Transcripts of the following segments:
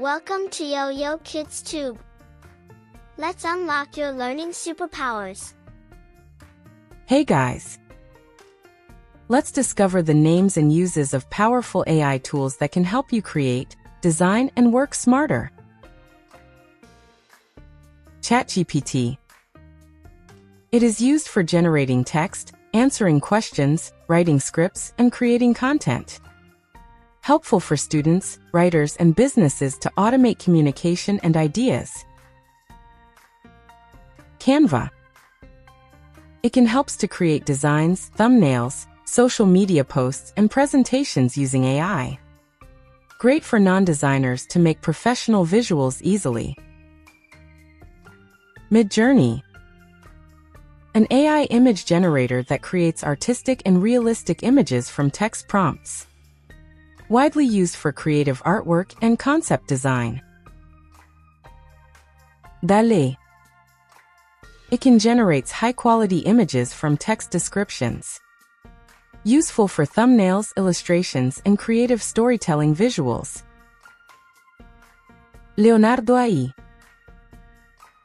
Welcome to Yo-Yo Kids Tube. Let's unlock your learning superpowers. Hey guys! Let's discover the names and uses of powerful AI tools that can help you create, design, and work smarter. ChatGPT. It is used for generating text, answering questions, writing scripts, and creating content. Helpful for students, writers, and businesses to automate communication and ideas. Canva. It can help to create designs, thumbnails, social media posts, and presentations using AI. Great for non-designers to make professional visuals easily. Midjourney. An AI image generator that creates artistic and realistic images from text prompts. Widely used for creative artwork and concept design. DALL. It can generate high-quality images from text descriptions. Useful for thumbnails, illustrations, and creative storytelling visuals. Leonardo AI.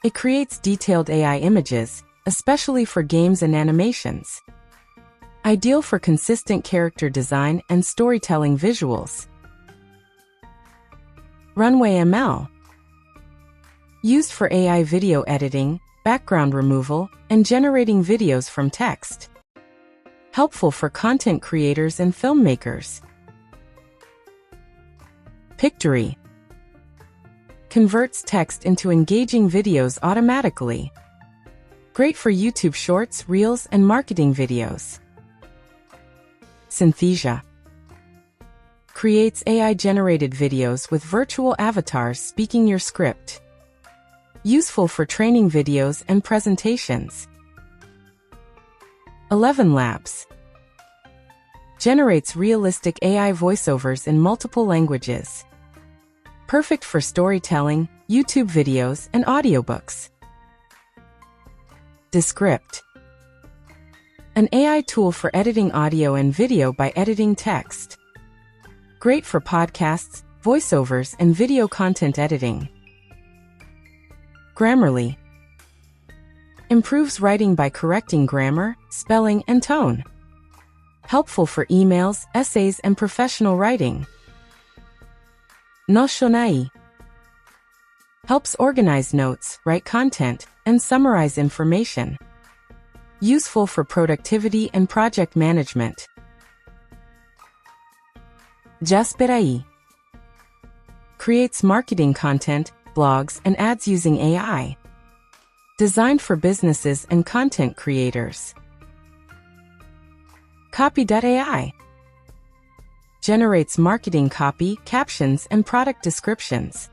It creates detailed AI images, especially for games and animations. Ideal for consistent character design and storytelling visuals. Runway ML. Used for AI video editing, background removal, and generating videos from text. Helpful for content creators and filmmakers. Pictory. Converts text into engaging videos automatically. Great for YouTube Shorts, Reels, and marketing videos. Synthesia. Creates AI-generated videos with virtual avatars speaking your script. Useful for training videos and presentations. ElevenLabs. Generates realistic AI voiceovers in multiple languages. Perfect for storytelling, YouTube videos, and audiobooks. Descript. An AI tool for editing audio and video by editing text. Great for podcasts, voiceovers, and video content editing. Grammarly. Improves writing by correcting grammar, spelling, and tone. Helpful for emails, essays, and professional writing. Notion AI. Helps organize notes, write content, and summarize information. Useful for productivity and project management. Jasper AI. Creates marketing content, blogs, and ads using AI. Designed for businesses and content creators. Copy.ai. Generates marketing copy, captions, and product descriptions.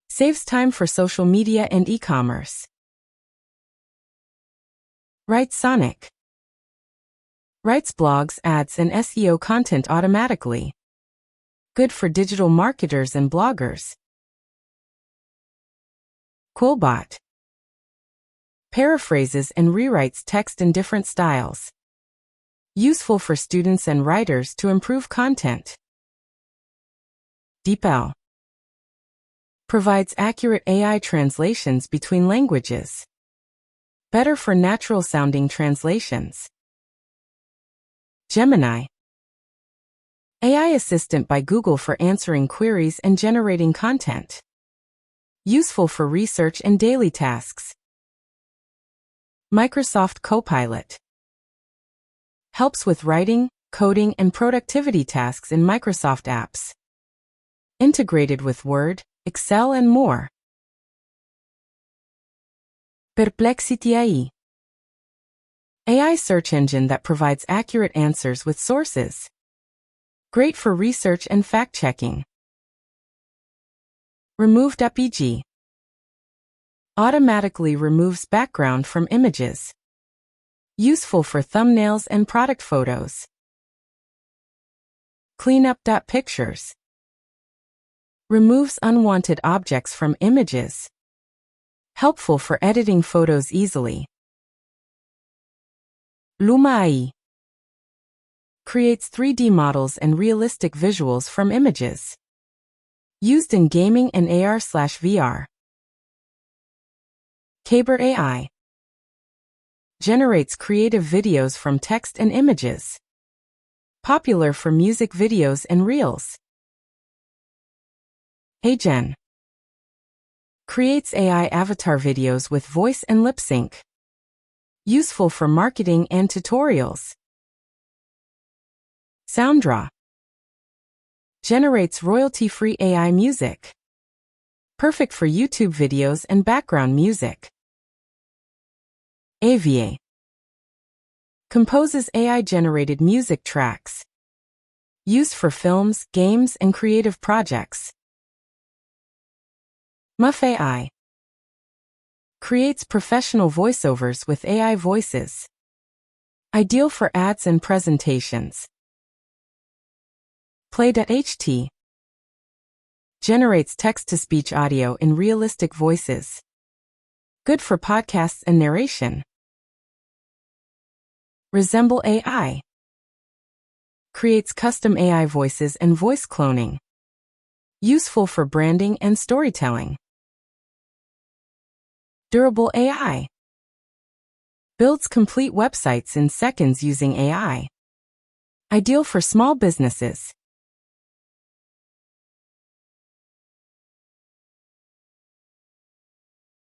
Saves time for social media and e-commerce. Writesonic. Writes blogs, ads, and SEO content automatically. Good for digital marketers and bloggers. QuillBot. Paraphrases and rewrites text in different styles. Useful for students and writers to improve content. DeepL. Provides accurate AI translations between languages. Better for natural-sounding translations. Gemini. AI assistant by Google for answering queries and generating content. Useful for research and daily tasks. Microsoft Copilot. Helps with writing, coding, and productivity tasks in Microsoft apps. Integrated with Word, Excel, and more. Perplexity AI. AI search engine that provides accurate answers with sources. Great for research and fact-checking. Remove.pg. Automatically removes background from images. Useful for thumbnails and product photos. Cleanup.pictures. Removes unwanted objects from images. Helpful for editing photos easily. Luma AI. Creates 3D models and realistic visuals from images. Used in gaming and AR/VR. Jasper AI. Generates creative videos from text and images. Popular for music videos and reels. Gen. Creates AI avatar videos with voice and lip sync. Useful for marketing and tutorials. Sounddraw. Generates royalty-free AI music. Perfect for YouTube videos and background music. AVA. Composes AI-generated music tracks. Used for films, games, and creative projects. Muff AI. Creates professional voiceovers with AI voices. Ideal for ads and presentations. Play.ht. Generates text-to-speech audio in realistic voices. Good for podcasts and narration. Resemble AI. Creates custom AI voices and voice cloning. Useful for branding and storytelling. Durable AI. Builds complete websites in seconds using AI. Ideal for small businesses.